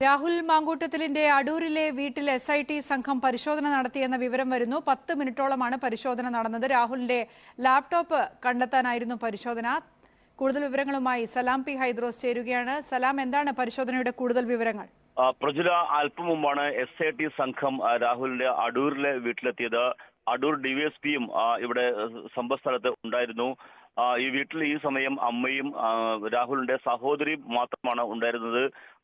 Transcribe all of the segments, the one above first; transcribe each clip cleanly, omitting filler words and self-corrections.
രാഹുൽ മാങ്കൂട്ടത്തിലിന്റെ അടൂരിലെ വീട്ടിൽ SIT സംഘം പരിശോധന നടത്തിയെന്ന വിവരം വരുന്നു. 10 മിനിറ്റോളമാണ് പരിശോധന നടന്നത്. രാഹുലിന്റെ ലാപ്ടോപ്പ് കണ്ടെത്താനായിരുന്നു പരിശോധന. കൂടുതൽ വിവരങ്ങളുമായി സലാം പി ഹൈദ്രോസ് ചേരുകയാണ്. സലാം, എന്താണ് പരിശോധനയുടെ കൂടുതൽ വിവരങ്ങൾ? പ്രജുല, അല്പം മുമ്പാണ് SIT സംഘം രാഹുലിന്റെ അടൂരിലെ വീട്ടിലെത്തിയത്. അടൂർ DSPയും ഇവിടെ സംഭവസ്ഥലത്ത് ഉണ്ടായിരുന്നു. ഈ വീട്ടിൽ ഈ സമയം അമ്മയും രാഹുലിന്റെ സഹോദരിയും മാത്രമാണ് ഉണ്ടായിരുന്നത്.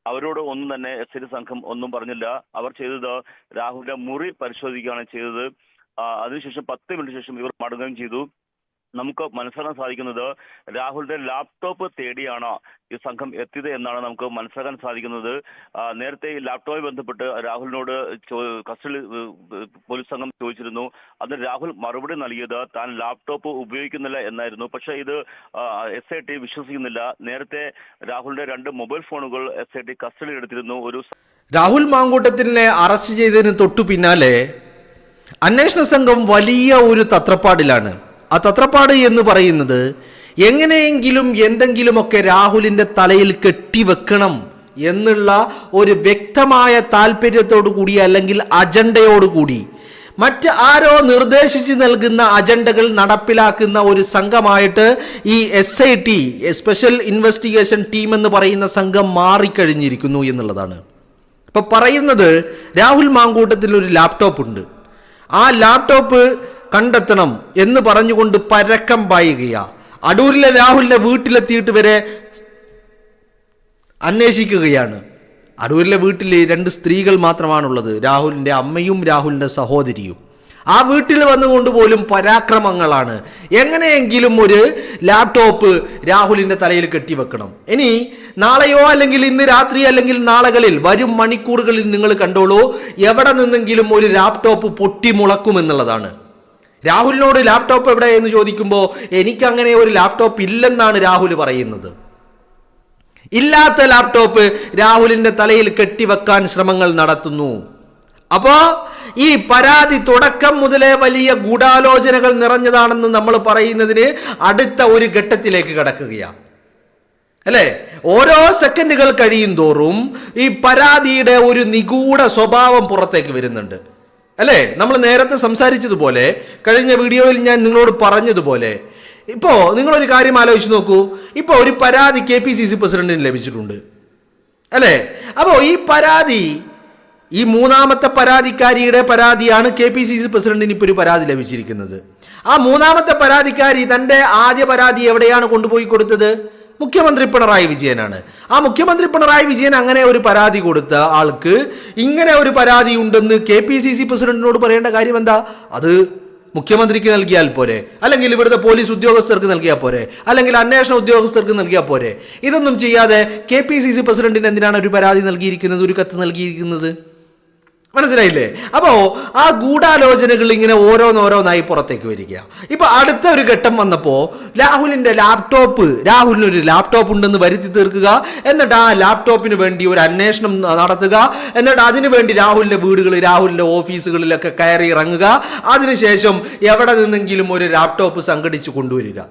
അവരോട് ഒന്നും തന്നെ SIT സംഘം ഒന്നും പറഞ്ഞില്ല. അവർ ചെയ്തത് രാഹുലിന്റെ മുറി പരിശോധിക്കുകയാണ് ചെയ്തത്. അതിനുശേഷം 10 മിനിറ്റ് ശേഷം ഇവർ മടങ്ങുകയും ചെയ്തു. നമുക്ക് മനസ്സിലാക്കാൻ സാധിക്കുന്നത് രാഹുലിന്റെ ലാപ്ടോപ്പ് തേടിയാണ് ഈ സംഘം എത്തിയത് എന്നാണ് നമുക്ക് മനസ്സിലാക്കാൻ സാധിക്കുന്നത്. നേരത്തെ ഈ ലാപ്ടോപ്പുമായി ബന്ധപ്പെട്ട് രാഹുലിനോട് കസ്റ്റഡി പോലീസ് സംഘം ചോദിച്ചിരുന്നു. അതിന് രാഹുൽ മറുപടി നൽകിയത് താൻ ലാപ്ടോപ്പ് ഉപയോഗിക്കുന്നില്ല എന്നായിരുന്നു. പക്ഷേ ഇത് SIT വിശ്വസിക്കുന്നില്ല. നേരത്തെ രാഹുലിന്റെ 2 മൊബൈൽ ഫോണുകൾ SIT കസ്റ്റഡിയിൽ എടുത്തിരുന്നു. രാഹുൽ മാങ്കൂട്ടത്തിനെ അറസ്റ്റ് ചെയ്തതിന് തൊട്ടു പിന്നാലെ അന്വേഷണ സംഘം വലിയ ഒരു തത്രപ്പാടിലാണ്. ആ തത്രപ്പാട് എന്ന് പറയുന്നത് എങ്ങനെയെങ്കിലും എന്തെങ്കിലുമൊക്കെ രാഹുലിന്റെ തലയിൽ കെട്ടിവെക്കണം എന്നുള്ള ഒരു വ്യക്തമായ താല്പര്യത്തോടു കൂടി അല്ലെങ്കിൽ അജണ്ടയോടുകൂടി മറ്റ് ആരോ നിർദ്ദേശിച്ച് നൽകുന്ന അജണ്ടകൾ നടപ്പിലാക്കുന്ന ഒരു സംഘമായിട്ട് ഈ SIT സ്പെഷ്യൽ ഇൻവെസ്റ്റിഗേഷൻ ടീം എന്ന് പറയുന്ന സംഘം മാറിക്കഴിഞ്ഞിരിക്കുന്നു എന്നുള്ളതാണ്. ഇപ്പൊ പറയുന്നത് രാഹുൽ മാങ്കൂട്ടത്തിൽ ഒരു ലാപ്ടോപ്പ് ഉണ്ട്, ആ ലാപ്ടോപ്പ് കണ്ടെത്തണം എന്ന് പറഞ്ഞുകൊണ്ട് പരക്കം പായുകയാ. അടൂരിലെ രാഹുലിന്റെ വീട്ടിലെത്തിയിട്ട് വരെ അന്വേഷിക്കുകയാണ്. അടൂരിലെ വീട്ടിൽ 2 സ്ത്രീകൾ മാത്രമാണുള്ളത്, രാഹുലിന്റെ അമ്മയും രാഹുലിന്റെ സഹോദരിയും. ആ വീട്ടിൽ വന്നുകൊണ്ട് പോലും പരാക്രമങ്ങളാണ്. എങ്ങനെയെങ്കിലും ഒരു ലാപ്ടോപ്പ് രാഹുലിന്റെ തലയിൽ കെട്ടിവെക്കണം. ഇനി നാളെയോ അല്ലെങ്കിൽ ഇന്ന് രാത്രി അല്ലെങ്കിൽ നാളുകളിൽ വരും മണിക്കൂറുകളിൽ നിങ്ങൾ കണ്ടോളൂ, എവിടെ നിന്നെങ്കിലും ഒരു ലാപ്ടോപ്പ് പൊട്ടിമുളക്കുമെന്നുള്ളതാണ്. രാഹുലിനോട് ലാപ്ടോപ്പ് എവിടെ എന്ന് ചോദിക്കുമ്പോൾ എനിക്കങ്ങനെ ഒരു ലാപ്ടോപ്പ് ഇല്ലെന്നാണ് രാഹുൽ പറയുന്നത്. ഇല്ലാത്ത ലാപ്ടോപ്പ് രാഹുലിന്റെ തലയിൽ കെട്ടിവെക്കാൻ ശ്രമങ്ങൾ നടത്തുന്നു. അപ്പോ ഈ പരാതി തുടക്കം മുതലേ വലിയ ഗൂഢാലോചനകൾ നിറഞ്ഞതാണെന്ന് നമ്മൾ പറയുന്നതിന് അടുത്ത ഒരു ഘട്ടത്തിലേക്ക് കടക്കുകയാണ്, അല്ലേ? ഓരോ സെക്കൻഡുകൾ കഴിയും തോറും ഈ പരാതിയുടെ ഒരു നിഗൂഢ സ്വഭാവം പുറത്തേക്ക് വരുന്നുണ്ട്, അല്ലേ? നമ്മൾ നേരത്തെ സംസാരിച്ചതുപോലെ, കഴിഞ്ഞ വീഡിയോയിൽ ഞാൻ നിങ്ങളോട് പറഞ്ഞതുപോലെ, ഇപ്പോ നിങ്ങളൊരു കാര്യം ആലോചിച്ച് നോക്കൂ. ഇപ്പോ ഒരു പരാതി KPCC പ്രസിഡന്റിന് ലഭിച്ചിട്ടുണ്ട്, അല്ലേ? അപ്പോ ഈ പരാതി, ഈ 3ാമത്തെ പരാതിക്കാരിയുടെ പരാതിയാണ് KPCC പ്രസിഡന്റിന് ഇപ്പോൾ ഒരു പരാതി ലഭിച്ചിരിക്കുന്നത്. ആ 3ാമത്തെ പരാതിക്കാരി തന്റെ ആദ്യ പരാതി എവിടെയാണ് കൊണ്ടുപോയി കൊടുത്തത്? മുഖ്യമന്ത്രി പിണറായി വിജയനാണ്. ആ മുഖ്യമന്ത്രി പിണറായി വിജയൻ അങ്ങനെ ഒരു പരാതി കൊടുത്ത ആൾക്ക് ഇങ്ങനെ ഒരു പരാതി ഉണ്ടെന്ന് KPCC പ്രസിഡന്റിനോട് പറയേണ്ട കാര്യം എന്താ? അത് മുഖ്യമന്ത്രിക്ക് നൽകിയാൽ പോരെ, അല്ലെങ്കിൽ ഇവിടുത്തെ പോലീസ് ഉദ്യോഗസ്ഥർക്ക് നൽകിയാൽ പോരെ, അല്ലെങ്കിൽ അന്വേഷണ ഉദ്യോഗസ്ഥർക്ക് നൽകിയാൽ പോരെ. ഇതൊന്നും ചെയ്യാതെ KPCC പ്രസിഡന്റിന് എന്തിനാണ് ഒരു പരാതി നൽകിയിരിക്കുന്നത്, ഒരു കത്ത് നൽകിയിരിക്കുന്നത്? മനസ്സിലായില്ലേ? അപ്പോ ആ ഗൂഢാലോചനകൾ ഇങ്ങനെ ഓരോന്നോരോന്നായി പുറത്തേക്ക് വരിക. ഇപ്പൊ അടുത്ത ഒരു ഘട്ടം വന്നപ്പോ രാഹുലിനൊരു ലാപ്ടോപ്പ് ഉണ്ടെന്ന് വരുത്തി തീർക്കുക, എന്നിട്ട് ആ ലാപ്ടോപ്പിന് വേണ്ടി ഒരു അന്വേഷണം നടത്തുക, എന്നിട്ട് അതിനു വേണ്ടി രാഹുലിന്റെ വീടുകൾ, രാഹുലിന്റെ ഓഫീസുകളിലൊക്കെ കയറി ഇറങ്ങുക, അതിനുശേഷം എവിടെ നിന്നെങ്കിലും ഒരു ലാപ്ടോപ്പ് സംഘടിച്ചു കൊണ്ടുവരിക.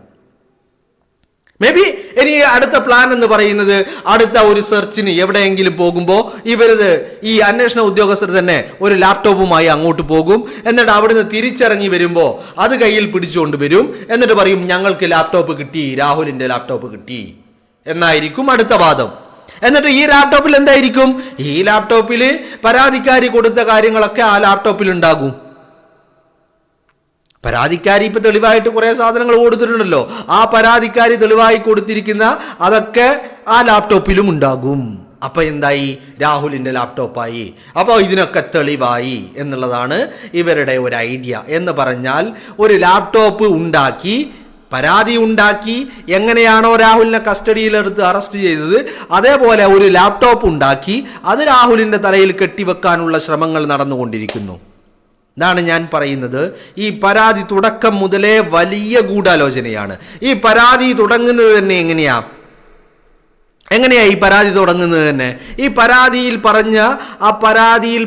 മേ ബി ഇനി അടുത്ത പ്ലാൻ എന്ന് പറയുന്നത് അടുത്ത ഒരു സെർച്ചിന് എവിടെയെങ്കിലും പോകുമ്പോൾ ഈ അന്വേഷണ ഉദ്യോഗസ്ഥർ തന്നെ ഒരു ലാപ്ടോപ്പുമായി അങ്ങോട്ട് പോകും, എന്നിട്ട് അവിടുന്ന് തിരിച്ചിറങ്ങി വരുമ്പോൾ അത് കയ്യിൽ പിടിച്ചുകൊണ്ട് വരും, എന്നിട്ട് പറയും ഞങ്ങൾക്ക് ലാപ്ടോപ്പ് കിട്ടി, രാഹുലിന്റെ ലാപ്ടോപ്പ് കിട്ടി എന്നായിരിക്കും അടുത്ത വാദം. എന്നിട്ട് ഈ ലാപ്ടോപ്പിൽ എന്തായിരിക്കും? ഈ ലാപ്ടോപ്പിൽ പരാതിക്കാരി കൊടുത്ത കാര്യങ്ങളൊക്കെ ആ ലാപ്ടോപ്പിൽ ഉണ്ടാകും. പരാതിക്കാരി ഇപ്പൊ തെളിവായിട്ട് കുറെ സാധനങ്ങൾ കൊടുത്തിട്ടുണ്ടല്ലോ, ആ പരാതിക്കാരി തെളിവായി കൊടുത്തിരിക്കുന്ന അതൊക്കെ ആ ലാപ്ടോപ്പിലും ഉണ്ടാകും. അപ്പൊ എന്തായി? രാഹുലിന്റെ ലാപ്ടോപ്പായി. അപ്പോൾ ഇതിനൊക്കെ തെളിവായി എന്നുള്ളതാണ് ഇവരുടെ ഒരു ഐഡിയ. എന്ന് പറഞ്ഞാൽ ഒരു ലാപ്ടോപ്പ് ഉണ്ടാക്കി, പരാതി ഉണ്ടാക്കി, എങ്ങനെയാണോ രാഹുലിനെ കസ്റ്റഡിയിലെടുത്ത് അറസ്റ്റ് ചെയ്തത് അതേപോലെ ഒരു ലാപ്ടോപ്പ് ഉണ്ടാക്കി അത് രാഹുലിന്റെ തലയിൽ കെട്ടിവെക്കാനുള്ള ശ്രമങ്ങൾ നടന്നുകൊണ്ടിരിക്കുന്നു. ഇതാണ് ഞാൻ പറയുന്നത്. ഈ പരാതി തുടക്കം മുതലേ വലിയ ഗൂഢാലോചനയാണ്. ഈ പരാതി തുടങ്ങുന്നത് തന്നെ എങ്ങനെയാ ഈ പരാതി തുടങ്ങുന്നത് തന്നെ? ഈ പരാതിയിൽ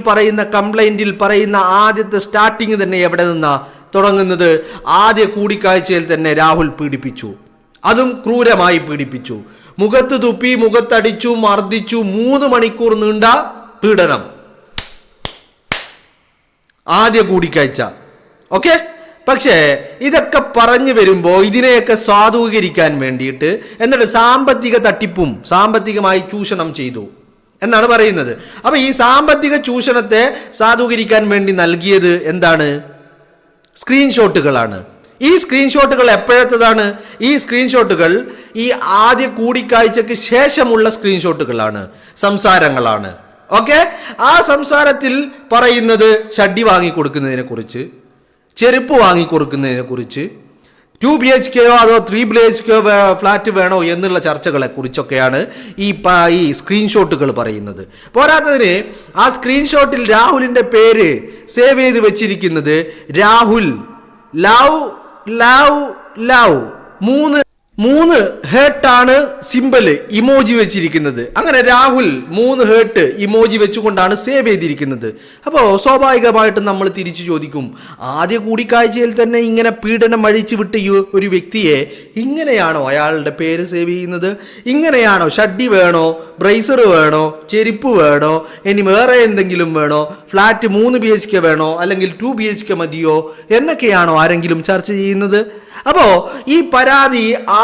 പറയുന്ന കംപ്ലൈന്റിൽ പറയുന്ന ആദ്യത്തെ സ്റ്റാർട്ടിങ് തന്നെ എവിടെ നിന്നാ തുടങ്ങുന്നത്? ആദ്യ കൂടിക്കാഴ്ചയിൽ തന്നെ രാഹുൽ പീഡിപ്പിച്ചു, അതും ക്രൂരമായി പീഡിപ്പിച്ചു. മുഖത്ത് തുപ്പി, മുഖത്തടിച്ചു, മർദ്ദിച്ചു, 3 മണിക്കൂർ നീണ്ട പീഡനം. ആദ്യ കൂടിക്കാഴ്ച. ഓക്കെ. പക്ഷേ ഇതൊക്കെ പറഞ്ഞു വരുമ്പോൾ ഇതിനെയൊക്കെ സ്വാധൂകരിക്കാൻ വേണ്ടിയിട്ട് എന്നിട്ട് സാമ്പത്തിക തട്ടിപ്പും സാമ്പത്തികമായി ചൂഷണം ചെയ്തു എന്നാണ് പറയുന്നത്. അപ്പൊ ഈ സാമ്പത്തിക ചൂഷണത്തെ സാധൂകരിക്കാൻ വേണ്ടി നൽകിയത് എന്താണ്? സ്ക്രീൻഷോട്ടുകളാണ്. ഈ സ്ക്രീൻഷോട്ടുകൾ എപ്പോഴത്തതാണ്? ഈ സ്ക്രീൻഷോട്ടുകൾ ഈ ആദ്യ കൂടിക്കാഴ്ചക്ക് ശേഷമുള്ള സ്ക്രീൻഷോട്ടുകളാണ്, സംസാരങ്ങളാണ്. ഓക്കെ. ആ സംസാരത്തിൽ പറയുന്നത് ഷഡ്ഡി വാങ്ങിക്കൊടുക്കുന്നതിനെ കുറിച്ച്, ചെരുപ്പ് വാങ്ങിക്കൊടുക്കുന്നതിനെ കുറിച്ച്, 2 BHK അതോ 3 BHK ഫ്ലാറ്റ് വേണോ എന്നുള്ള ചർച്ചകളെ കുറിച്ചൊക്കെയാണ് ഈ സ്ക്രീൻഷോട്ടുകൾ പറയുന്നത്. പോരാത്തതിന് ആ സ്ക്രീൻഷോട്ടിൽ രാഹുലിന്റെ പേര് സേവ് ചെയ്ത് വെച്ചിരിക്കുന്നത് രാഹുൽ ലവ് ലവ് ലവ് 3 ഹേർട്ടാണ് സിമ്പല് ഇമോജി വെച്ചിരിക്കുന്നത്. അങ്ങനെ രാഹുൽ 3 ഹേർട്ട് ഇമോജി വെച്ചുകൊണ്ടാണ് സേവ് ചെയ്തിരിക്കുന്നത്. അപ്പോൾ സ്വാഭാവികമായിട്ടും നമ്മൾ തിരിച്ചു ചോദിക്കും, ആദ്യ കൂടിക്കാഴ്ചയിൽ തന്നെ ഇങ്ങനെ പീഡനം അഴിച്ചു വിട്ട ഒരു വ്യക്തിയെ ഇങ്ങനെയാണോ അയാളുടെ പേര് സേവ് ചെയ്യുന്നത്? ഇങ്ങനെയാണോ ഷഡ്ഡി വേണോ, ബ്രേസർ വേണോ, ചെരുപ്പ് വേണോ, ഇനി വേറെ എന്തെങ്കിലും വേണോ, ഫ്ലാറ്റ് 3 BHK വേണോ, അല്ലെങ്കിൽ 2 BHK മതിയോ എന്നൊക്കെയാണോ ആരെങ്കിലും ചർച്ച ചെയ്യുന്നത്? അപ്പോ ഈ പരാതി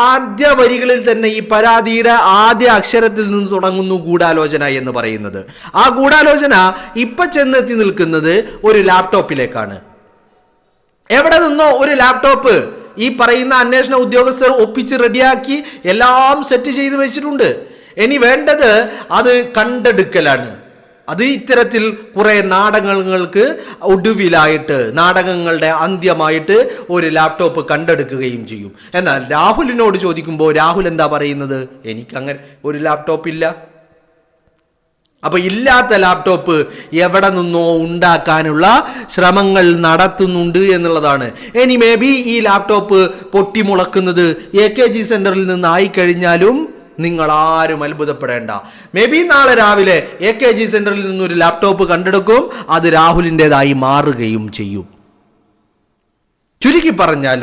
ആദ്യ വരികളിൽ തന്നെ ഈ പരാതിയുടെ ആദ്യ അക്ഷരത്തിൽ നിന്ന് തുടങ്ങുന്നു ഗൂഢാലോചന എന്ന് പറയുന്നത്. ആ ഗൂഢാലോചന ഇപ്പൊ ചെന്നെത്തി നിൽക്കുന്നത് ഒരു ലാപ്ടോപ്പിലേക്കാണ്. എവിടെ നിന്നോ ഒരു ലാപ്ടോപ്പ് ഈ പറയുന്ന അന്വേഷണ ഉദ്യോഗസ്ഥർ ഒപ്പിച്ച് റെഡിയാക്കി എല്ലാം സെറ്റ് ചെയ്ത് വെച്ചിട്ടുണ്ട്. ഇനി വേണ്ടത് അത് കണ്ടെടുക്കലാണ്. അത് ഇത്തരത്തിൽ കുറെ നാടകങ്ങൾക്ക് ഒടുവിലായിട്ട്, നാടകങ്ങളുടെ അന്ത്യമായിട്ട് ഒരു ലാപ്ടോപ്പ് കണ്ടെടുക്കുകയും ചെയ്യും. എന്നാൽ രാഹുലിനോട് ചോദിക്കുമ്പോൾ രാഹുൽ എന്താ പറയുന്നത്? എനിക്കങ്ങനെ ഒരു ലാപ്ടോപ്പ് ഇല്ല. അപ്പൊ ഇല്ലാത്ത ലാപ്ടോപ്പ് എവിടെ നിന്നോ ഉണ്ടാക്കാനുള്ള ശ്രമങ്ങൾ നടത്തുന്നുണ്ട് എന്നുള്ളതാണ്. ഇനി മേ ബി ഈ ലാപ്ടോപ്പ് പൊട്ടിമുളക്കുന്നത് AKG സെന്ററിൽ നിന്നായി കഴിഞ്ഞാലും നിങ്ങൾ ആരും അത്ഭുതപ്പെടേണ്ട. മേ ബി നാളെ രാവിലെ AKG സെന്ററിൽ നിന്നൊരു ലാപ്ടോപ്പ് കണ്ടെടുക്കും, അത് രാഹുലിൻ്റെതായി മാറുകയും ചെയ്യും. ചുരുക്കി പറഞ്ഞാൽ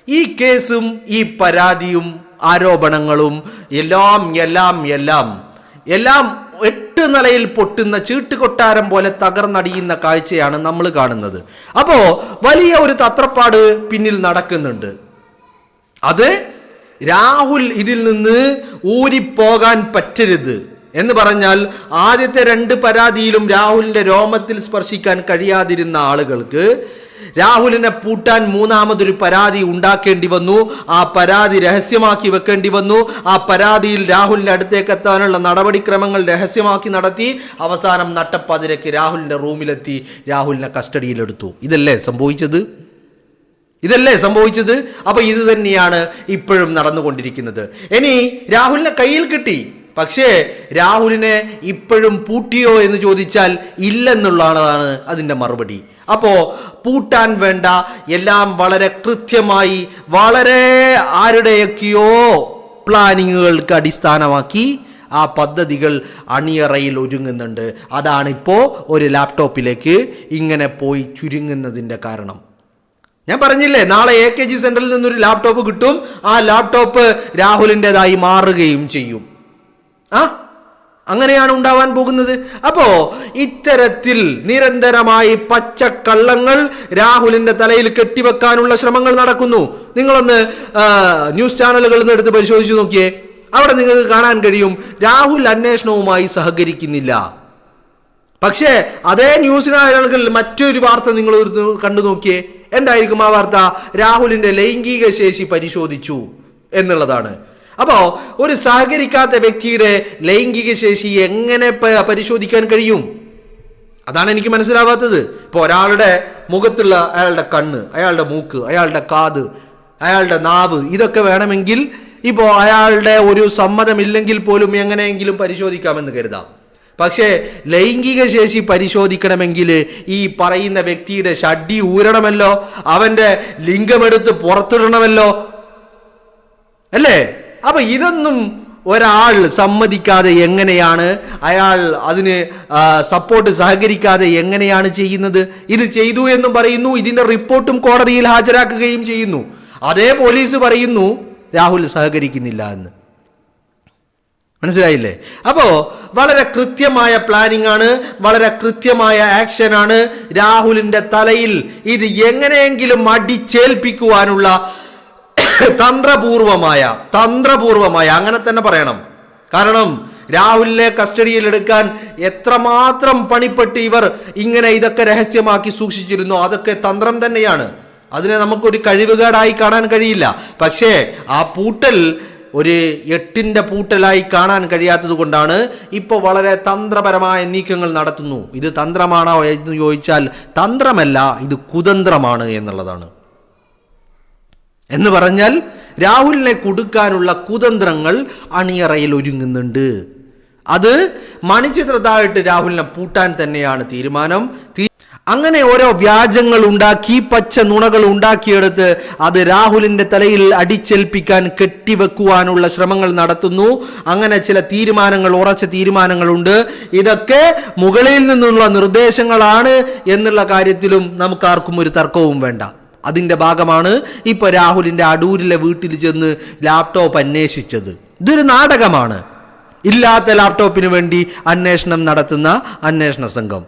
ഈ കേസും ഈ പരാതിയും ആരോപണങ്ങളും എല്ലാം 8 നിലയിൽ പൊട്ടുന്ന ചീട്ടുകൊട്ടാരം പോലെ തകർന്നടിയുന്ന കാഴ്ചയാണ് നമ്മൾ കാണുന്നത്. അപ്പോ വലിയ ഒരു തത്രപ്പാട് പിന്നിൽ നടക്കുന്നുണ്ട്. അത് രാഹുൽ ഇതിൽ നിന്ന് ഊരിപ്പോകാൻ പറ്റരുത് എന്ന് പറഞ്ഞാൽ, ആദ്യത്തെ 2 പരാതിയിലും രാഹുലിന്റെ രോമത്തിൽ സ്പർശിക്കാൻ കഴിയാതിരുന്ന ആളുകൾക്ക് രാഹുലിനെ പൂട്ടാൻ 3ാമതൊരു പരാതി ഉണ്ടാക്കേണ്ടി വന്നു. ആ പരാതി രഹസ്യമാക്കി വെക്കേണ്ടി വന്നു. ആ പരാതിയിൽ രാഹുലിന്റെ അടുത്തേക്ക് എത്താനുള്ള നടപടിക്രമങ്ങൾ രഹസ്യമാക്കി നടത്തി. അവസാനം നട്ടപ്പതിരക്ക് രാഹുലിന്റെ റൂമിലെത്തി രാഹുലിനെ കസ്റ്റഡിയിലെടുത്തു. ഇതല്ലേ സംഭവിച്ചത്? അപ്പൊ ഇത് തന്നെയാണ് ഇപ്പോഴും നടന്നുകൊണ്ടിരിക്കുന്നത്. ഇനി രാഹുലിനെ കയ്യിൽ കിട്ടി, പക്ഷേ രാഹുലിനെ ഇപ്പോഴും പൂട്ടിയോ എന്ന് ചോദിച്ചാൽ ഇല്ലെന്നുള്ളതാണ് അതിന്റെ മറുപടി. അപ്പോ പൂട്ടാൻ വേണ്ട എല്ലാം വളരെ കൃത്യമായി, വളരെ ആരുടെയൊക്കെയോ പ്ലാനിങ്ങുകൾക്ക് അടിസ്ഥാനമാക്കി ആ പദ്ധതികൾ അണിയറയിൽ ഒരുങ്ങുന്നുണ്ട്. അതാണിപ്പോ ഒരു ലാപ്ടോപ്പിലേക്ക് ഇങ്ങനെ പോയി ചുരുങ്ങുന്നതിന്റെ കാരണം. ഞാൻ പറഞ്ഞില്ലേ, നാളെ AKG സെന്ററിൽ നിന്നൊരു ലാപ്ടോപ്പ് കിട്ടും. ആ ലാപ്ടോപ്പ് രാഹുലിൻ്റെതായി മാറുകയും ചെയ്യും. അങ്ങനെയാണ് ഉണ്ടാവാൻ പോകുന്നത്. അപ്പോ ഇത്തരത്തിൽ നിരന്തരമായി പച്ചക്കള്ളങ്ങൾ രാഹുലിന്റെ തലയിൽ കെട്ടിവെക്കാനുള്ള ശ്രമങ്ങൾ നടക്കുന്നു. നിങ്ങളൊന്ന് ന്യൂസ് ചാനലുകളിൽ നിന്ന് എടുത്ത് പരിശോധിച്ച് നോക്കിയേ. അവിടെ നിങ്ങൾക്ക് കാണാൻ കഴിയും രാഹുൽ അന്വേഷണവുമായി സഹകരിക്കുന്നില്ല. പക്ഷേ അതേ ന്യൂസ് ചാനലുകളിൽ മറ്റൊരു വാർത്ത നിങ്ങൾ കണ്ടു നോക്കിയേ. എന്തായിരിക്കും ആ വാർത്ത? രാഹുലിന്റെ ലൈംഗിക ശേഷി പരിശോധിച്ചു എന്നുള്ളതാണ്. അപ്പോ ഒരു സഹകരിക്കാത്ത വ്യക്തിയുടെ ലൈംഗിക ശേഷി എങ്ങനെ പരിശോധിക്കാൻ കഴിയും? അതാണ് എനിക്ക് മനസ്സിലാവാത്തത്. ഇപ്പോൾ ഒരാളുടെ മുഖത്തുള്ള അയാളുടെ കണ്ണ്, അയാളുടെ മൂക്ക്, അയാളുടെ കാത്, അയാളുടെ നാവ്, ഇതൊക്കെ വേണമെങ്കിൽ ഇപ്പോൾ അയാളുടെ ഒരു സമ്മതമില്ലെങ്കിൽ പോലും എങ്ങനെയെങ്കിലും പരിശോധിക്കാമെന്ന് കരുതാം. പക്ഷേ ലൈംഗിക ശേഷി പരിശോധിക്കണമെങ്കിൽ ഈ പറയുന്ന വ്യക്തിയുടെ ഷഡ്ഡി ഊരണമല്ലോ, അവന്റെ ലിംഗമെടുത്ത് പുറത്തിടണമല്ലോ, അല്ലേ? അപ്പൊ ഇതൊന്നും ഒരാൾ സമ്മതിക്കാതെ എങ്ങനെയാണ്, അയാൾ അതിന് സപ്പോർട്ട് സഹകരിക്കാതെ എങ്ങനെയാണ് ചെയ്യുന്നത്? ഇത് ചെയ്തു എന്നും പറയുന്നു, ഇതിന്റെ റിപ്പോർട്ടും കോടതിയിൽ ഹാജരാക്കുകയും ചെയ്യുന്നു. അതേ പോലീസ് പറയുന്നു രാഹുൽ സഹകരിക്കുന്നില്ല എന്ന്. മനസ്സിലായില്ലേ? അപ്പോ വളരെ കൃത്യമായ പ്ലാനിംഗ് ആണ്, വളരെ കൃത്യമായ ആക്ഷൻ ആണ്. രാഹുലിന്റെ തലയിൽ ഇത് എങ്ങനെയെങ്കിലും അടിച്ചേൽപ്പിക്കുവാനുള്ള തന്ത്രപൂർവമായ അങ്ങനെ തന്നെ പറയണം. കാരണം രാഹുലിനെ കസ്റ്റഡിയിൽ എടുക്കാൻ എത്രമാത്രം പണിപ്പെട്ട് ഇവർ ഇങ്ങനെ ഇതൊക്കെ രഹസ്യമാക്കി സൂക്ഷിച്ചിരുന്നു, അതൊക്കെ തന്ത്രം തന്നെയാണ്. അതിനെ നമുക്കൊരു കഴിവുകേടായി കാണാൻ കഴിയില്ല. പക്ഷേ ആ പൂട്ടൽ ഒരു 8ന്റെ പൂട്ടലായി കാണാൻ കഴിയാത്തത് കൊണ്ടാണ് ഇപ്പോൾ വളരെ തന്ത്രപരമായ നീക്കങ്ങൾ നടത്തുന്നു. ഇത് തന്ത്രമാണോ എന്ന് ചോദിച്ചാൽ തന്ത്രമല്ല, ഇത് കുതന്ത്രമാണ് എന്നുള്ളതാണ്. എന്ന് പറഞ്ഞാൽ രാഹുലിനെ കുടുക്കാനുള്ള കുതന്ത്രങ്ങൾ അണിയറയിൽ ഒരുങ്ങുന്നുണ്ട്. അത് മണിച്ചിത്രത്താഴിട്ട് രാഹുലിനെ പൂട്ടാൻ തന്നെയാണ് തീരുമാനം. അങ്ങനെ ഓരോ വ്യാജങ്ങൾ ഉണ്ടാക്കി, പച്ച നുണകൾ ഉണ്ടാക്കിയെടുത്ത് അത് രാഹുലിന്റെ തലയിൽ അടിച്ചേൽപ്പിക്കാൻ കെട്ടിവെക്കുവാനുള്ള ശ്രമങ്ങൾ നടത്തുന്നു. അങ്ങനെ ചില ഉറച്ച തീരുമാനങ്ങളുണ്ട്. ഇതൊക്കെ മുകളിൽ നിന്നുള്ള നിർദ്ദേശങ്ങളാണ് എന്നുള്ള കാര്യത്തിലും നമുക്കാർക്കും ഒരു തർക്കവും വേണ്ട. അതിന്റെ ഭാഗമാണ് ഇപ്പൊ രാഹുലിന്റെ അടൂരിലെ വീട്ടിൽ ചെന്ന് ലാപ്ടോപ്പ് അന്വേഷിച്ചത്. ഇതൊരു നാടകമാണ്. ഇല്ലാത്ത ലാപ്ടോപ്പിന് വേണ്ടി അന്വേഷണം നടത്തുന്ന അന്വേഷണ സംഘം,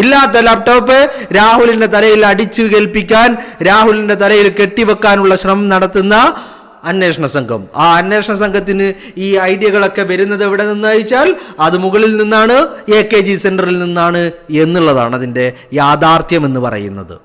ഇല്ലാത്ത ലാപ്ടോപ്പ് രാഹുലിന്റെ തലയിൽ അടിച്ചു കേൾപ്പിക്കാൻ, രാഹുലിന്റെ തലയിൽ കെട്ടിവെക്കാനുള്ള ശ്രമം നടത്തുന്ന അന്വേഷണ സംഘം. ആ അന്വേഷണ സംഘത്തിന് ഈ ഐഡിയകളൊക്കെ വരുന്നത് എവിടെ നിന്ന് ചോദിച്ചാൽ അത് മുകളിൽ നിന്നാണ്, AKG സെന്ററിൽ നിന്നാണ് എന്നുള്ളതാണ് അതിന്റെ യാഥാർത്ഥ്യം എന്ന് പറയുന്നത്.